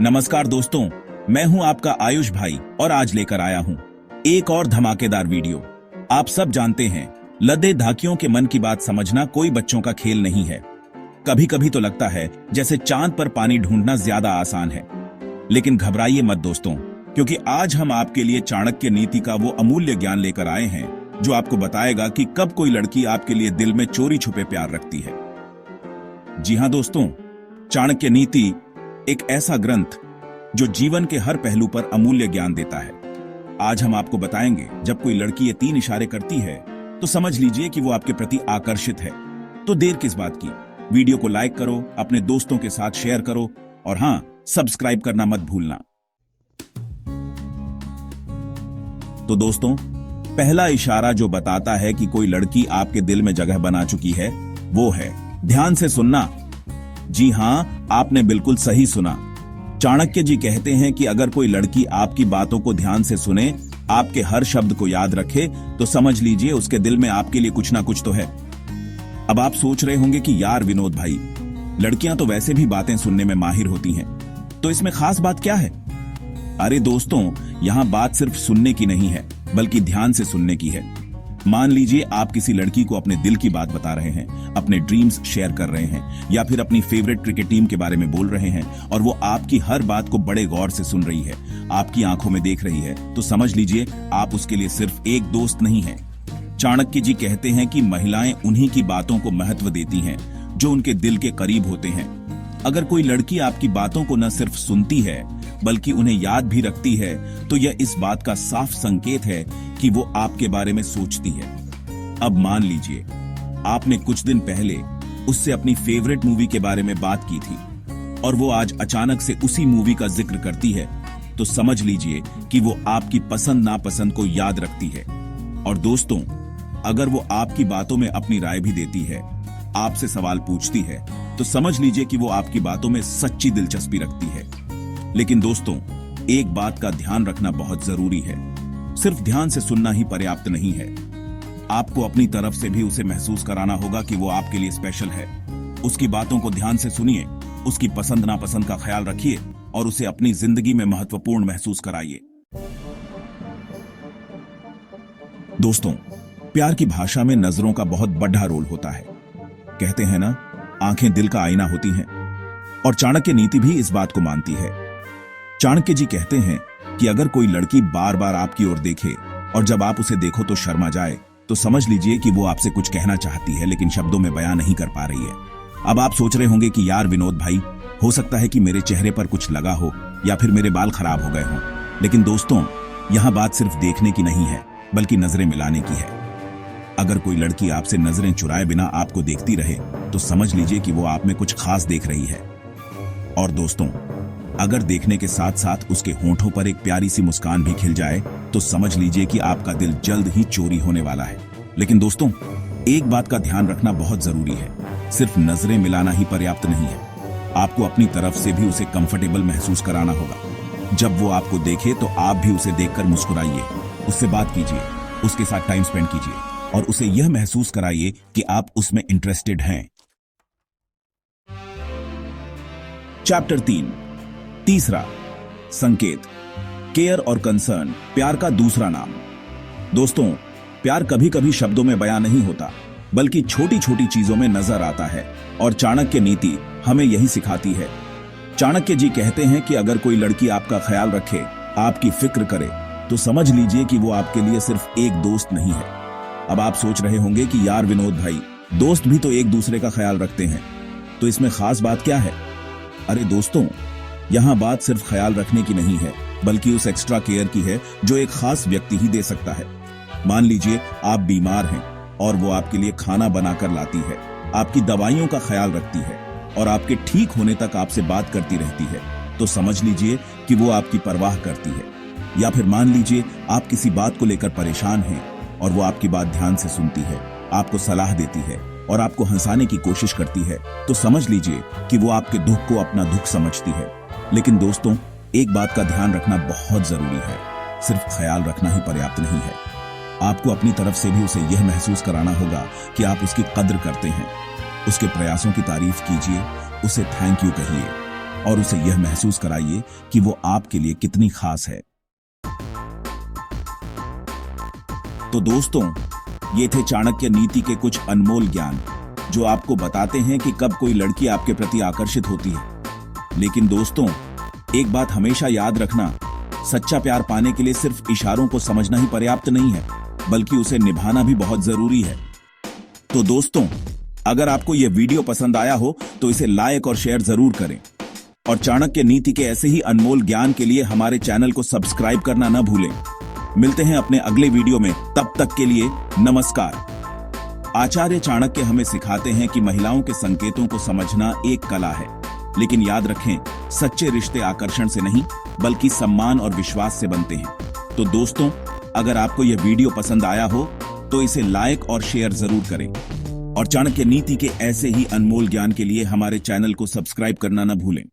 नमस्कार दोस्तों, मैं हूं आपका आयुष भाई और आज लेकर आया हूं एक और धमाकेदार वीडियो। आप सब जानते हैं, लद्दे धाकियों के मन की बात समझना कोई बच्चों का खेल नहीं है। कभी कभी तो लगता है जैसे चांद पर पानी ढूंढना ज्यादा आसान है। लेकिन घबराइए मत दोस्तों, क्योंकि आज हम आपके लिए चाणक्य नीति का वो अमूल्य ज्ञान लेकर आए हैं जो आपको बताएगा कि कब कोई लड़की आपके लिए दिल में चोरी छुपे प्यार रखती है। जी हां दोस्तों, चाणक्य नीति एक ऐसा ग्रंथ जो जीवन के हर पहलू पर अमूल्य ज्ञान देता है। आज हम आपको बताएंगे, जब कोई लड़की ये 3 इशारे करती है तो समझ लीजिए कि वो आपके प्रति आकर्षित है। तो देर किस बात की, वीडियो को लाइक करो, अपने दोस्तों के साथ शेयर करो और हां, सब्सक्राइब करना मत भूलना। तो दोस्तों, पहला इशारा जो बताता है कि कोई लड़की आपके दिल में जगह बना चुकी है वो है ध्यान से सुनना। जी हां, आपने बिल्कुल सही सुना। चाणक्य जी कहते हैं कि अगर कोई लड़की आपकी बातों को ध्यान से सुने, आपके हर शब्द को याद रखे, तो समझ लीजिए उसके दिल में आपके लिए कुछ ना कुछ तो है। अब आप सोच रहे होंगे कि यार विनोद भाई, लड़कियां तो वैसे भी बातें सुनने में माहिर होती हैं, तो इसमें खास बात क्या है? अरे दोस्तों, यहां बात सिर्फ सुनने की नहीं है, बल्कि ध्यान से सुनने की है। मान लीजिए आप किसी लड़की को अपने दिल की बात बता रहे हैं, अपने ड्रीम्स शेयर कर रहे हैं या फिर अपनी फेवरेट क्रिकेट टीम के बारे में बोल रहे हैं और वो आपकी हर बात को बड़े गौर से सुन रही है, आपकी आंखों में देख रही है, तो समझ लीजिए आप उसके लिए सिर्फ एक दोस्त नहीं है। चाणक्य जी कहते हैं कि महिलाएं उन्हीं की बातों को महत्व देती हैं जो उनके दिल के करीब होते हैं। अगर कोई लड़की आपकी बातों को न सिर्फ सुनती है बल्कि उन्हें याद भी रखती है, तो यह इस बात का साफ संकेत है कि वो आपके बारे में सोचती है। अब मान लीजिए आपने कुछ दिन पहले उससे अपनी फेवरेट मूवी के बारे में बात की थी और वो आज अचानक से उसी मूवी का जिक्र करती है, तो समझ लीजिए कि वो आपकी पसंद नापसंद को याद रखती है। और दोस्तों, अगर वो आपकी बातों में अपनी राय भी देती है, आपसे सवाल पूछती है, तो समझ लीजिए कि वो आपकी बातों में सच्ची दिलचस्पी रखती है। लेकिन दोस्तों, एक बात का ध्यान रखना बहुत जरूरी है। सिर्फ ध्यान से सुनना ही पर्याप्त नहीं है। आपको अपनी तरफ से भी उसे महसूस कराना होगा कि वो आपके लिए स्पेशल है। उसकी बातों को ध्यान से सुनिए, उसकी पसंद नापसंद का ख्याल रखिए और उसे अपनी जिंदगी में महत्वपूर्ण महसूस कराइए। दोस्तों, प्यार की भाषा में नजरों का बहुत बड़ा रोल होता है। कहते हैं ना, आंखें दिल का आईना होती हैं, और चाणक्य नीति भी इस बात को मानती है। चाणक्य जी कहते हैं कि अगर कोई लड़की बार बार आपकी ओर देखे और जब आप उसे देखो तो शर्मा जाए, तो समझ लीजिए कि वो आपसे कुछ कहना चाहती है लेकिन शब्दों में बयां नहीं कर पा रही है। अब आप सोच रहे होंगे कि यार विनोद भाई, हो सकता है कि मेरे चेहरे पर कुछ लगा हो या फिर मेरे बाल खराब हो गए हों। लेकिन दोस्तों, यहां बात सिर्फ देखने की नहीं है, बल्कि नजरें मिलाने की है। अगर कोई लड़की आपसे नजरें चुराए बिना आपको देखती रहे, तो समझ लीजिए कि वो आप में कुछ खास देख रही है। और दोस्तों, अगर देखने के साथ साथ उसके होंठों पर एक प्यारी सी मुस्कान भी खिल जाए, तो समझ लीजिए कि आपका दिल जल्द ही चोरी होने वाला है। लेकिन दोस्तों, एक बात का ध्यान रखना बहुत जरूरी है। सिर्फ नजरें मिलाना ही पर्याप्त नहीं है। आपको अपनी तरफ से भी उसे कंफर्टेबल महसूस कराना होगा। जब वो आपको देखे तो आप भी उसे देखकर मुस्कुराइए, उससे बात कीजिए, उसके साथ टाइम स्पेंड कीजिए और उसे यह महसूस कराइए कि आप उसमें इंटरेस्टेड हैं। चैप्टर 3, तीसरा संकेत, केयर और कंसर्न, प्यार का दूसरा नाम। दोस्तों, प्यार कभी कभी शब्दों में बयां नहीं होता, बल्कि छोटी छोटी चीजों में नजर आता है, और चाणक्य नीति हमें यही सिखाती है। चाणक्य जी कहते हैं कि अगर कोई लड़की आपका ख्याल रखे, आपकी फिक्र करे, तो समझ लीजिए कि वो आपके लिए सिर्फ एक दोस्त नहीं है। अब आप सोच रहे होंगे कि यार विनोद भाई, दोस्त भी तो एक दूसरे का ख्याल रखते हैं, तो इसमें खास बात क्या है? अरे दोस्तों, यहां बात सिर्फ ख्याल रखने की नहीं है, बल्कि उस एक्स्ट्रा केयर की है जो एक खास व्यक्ति ही दे सकता है। मान लीजिए आप बीमार हैं और वो आपके लिए खाना बनाकर लाती है, आपकी दवाइयों का ख्याल रखती है और आपके ठीक होने तक आपसे बात करती रहती है, तो समझ लीजिए कि वो आपकी परवाह करती है। या फिर मान लीजिए आप किसी बात को लेकर परेशान हैं और वो आपकी बात ध्यान से सुनती है, आपको सलाह देती है और आपको हंसाने की कोशिश करती है, तो समझ लीजिए कि वो आपके दुख को अपना दुख समझती है। लेकिन दोस्तों, एक बात का ध्यान रखना बहुत जरूरी है। सिर्फ ख्याल रखना ही पर्याप्त नहीं है। आपको अपनी तरफ से भी उसे यह महसूस कराना होगा कि आप उसकी कद्र करते हैं। उसके प्रयासों की तारीफ कीजिए, उसे थैंक यू कहिए और उसे यह महसूस कराइए कि वो आपके लिए कितनी खास है। तो दोस्तों, ये थे चाणक्य नीति के कुछ अनमोल ज्ञान जो आपको बताते हैं कि कब कोई लड़की आपके प्रति आकर्षित होती है। लेकिन दोस्तों, एक बात हमेशा याद रखना, सच्चा प्यार पाने के लिए सिर्फ इशारों को समझना ही पर्याप्त नहीं है, बल्कि उसे निभाना भी बहुत जरूरी है। तो दोस्तों, अगर आपको यह वीडियो पसंद आया हो तो इसे लाइक और शेयर जरूर करें, और चाणक्य नीति के ऐसे ही अनमोल ज्ञान के लिए हमारे चैनल को सब्सक्राइब करना न भूलें। मिलते हैं अपने अगले वीडियो में, तब तक के लिए नमस्कार। आचार्य चाणक्य हमें सिखाते हैं कि महिलाओं के संकेतों को समझना एक कला है, लेकिन याद रखें, सच्चे रिश्ते आकर्षण से नहीं बल्कि सम्मान और विश्वास से बनते हैं। तो दोस्तों, अगर आपको यह वीडियो पसंद आया हो तो इसे लाइक और शेयर जरूर करें, और चाणक्य नीति के ऐसे ही अनमोल ज्ञान के लिए हमारे चैनल को सब्सक्राइब करना न भूलें।